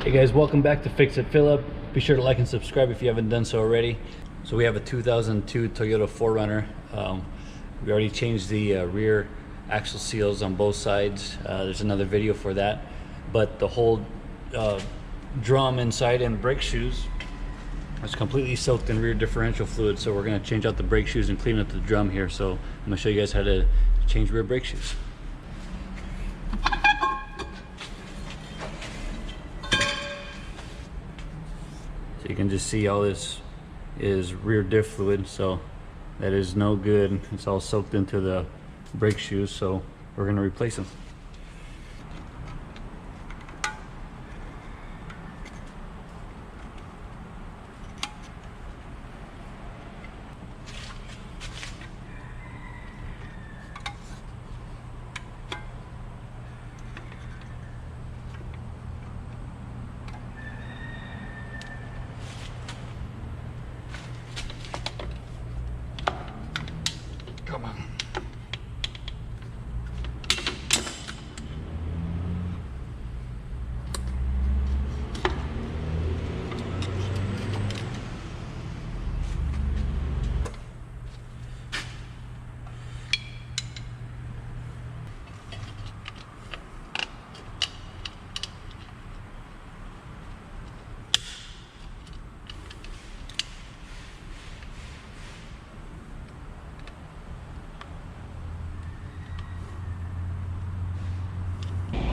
Hey guys, welcome back to FixItPhillip. Be sure to like and subscribe if you haven't done so already. So we have a 2002 Toyota 4runner. We already changed the rear axle seals on both sides. There's another video for that. But the whole drum inside and brake shoes is completely soaked in rear differential fluid. So we're going to change out the brake shoes and clean up the drum here. So I'm going to show you guys how to change rear brake shoes. So you can just see all this is rear diff fluid, so that is no good. It's all soaked into the brake shoes, so we're going to replace them. Come on.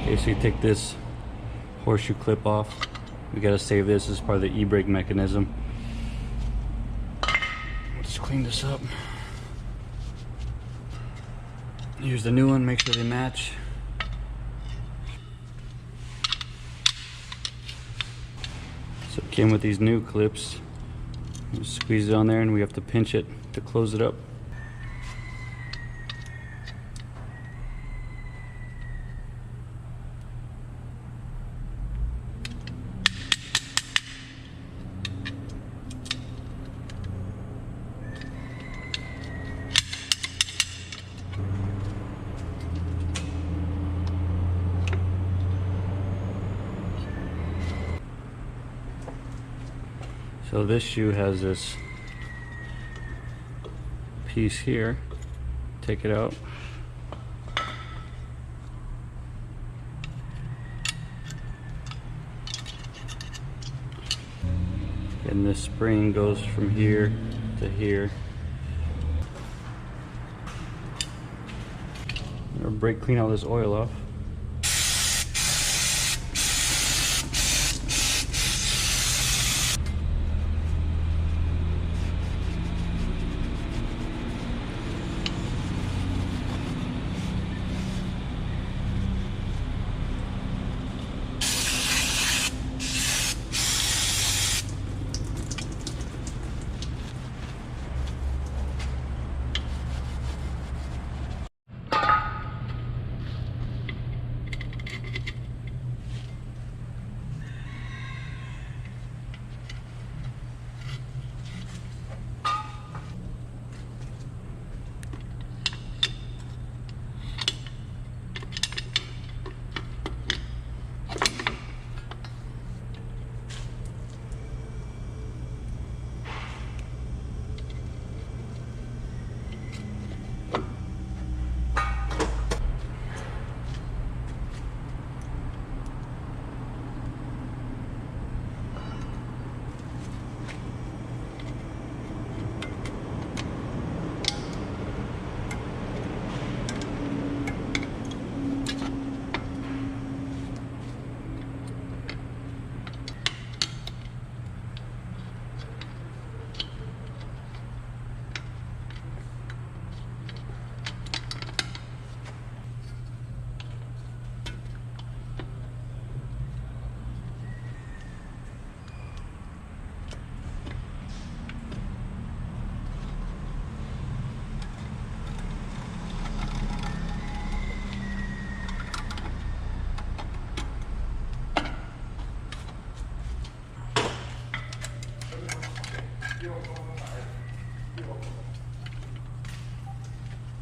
Okay, so you take this horseshoe clip off. We gotta save this as part of the e-brake mechanism. Let's clean this up. Use the new one, make sure they match. So it came with these new clips. Just squeeze it on there and we have to pinch it to close it up. So this shoe has this piece here. Take it out. And this spring goes from here to here. Or brake clean all this oil off.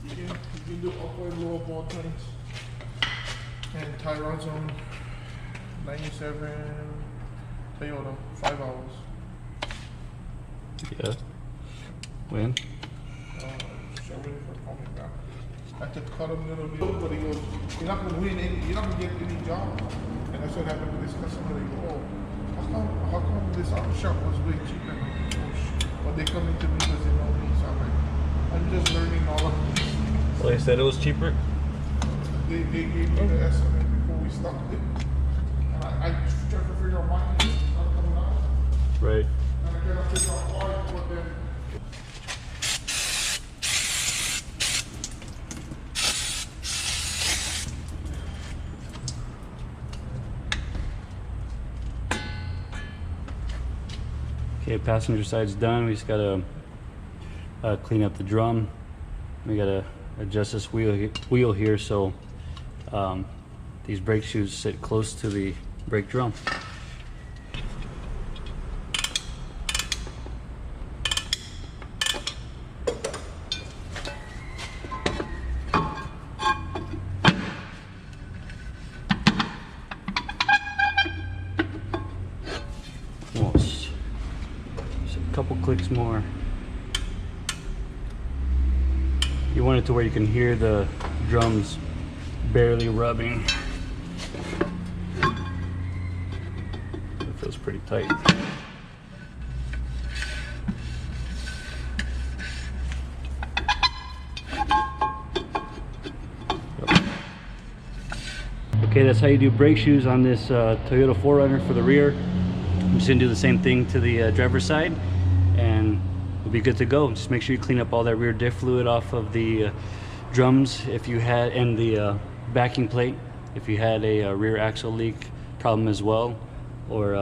You can do upper and lower ball turns. And tie rods on 97, Toyota, 5 hours. Yeah. When? So ready for coming back. I had to cut him a little bit, but he goes, you're not gonna win any, you're not gonna get any job. And that's what happened with this customer. They go, oh, how come this auto shop was way cheaper? But they come into me because they know me. So I'm just learning all of this. Well, they said it was cheaper. They gave me the estimate before we stopped it. And I tried to figure out why it's not coming out. Right. And I cannot figure out why, but then. Okay, passenger side's done. We just gotta clean up the drum. We gotta adjust this wheel here so these brake shoes sit close to the brake drum. Almost. Just a couple clicks more. You want it to where you can hear the drums barely rubbing. It feels pretty tight. Okay, that's how you do brake shoes on this Toyota 4Runner for the rear. I'm just gonna do the same thing to the driver's side, and we'll be good to go. Just make sure you clean up all that rear diff fluid off of the drums if you had, and the backing plate if you had a rear axle leak problem as well, or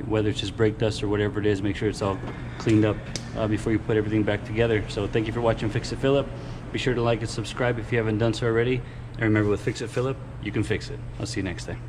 whether it's just brake dust or whatever it is. Make sure it's all cleaned up before you put everything back together. So thank you for watching Fix It Phillip. Be sure to like and subscribe if you haven't done so already, and remember, with Fix It Phillip, you can fix it. I'll see you next time.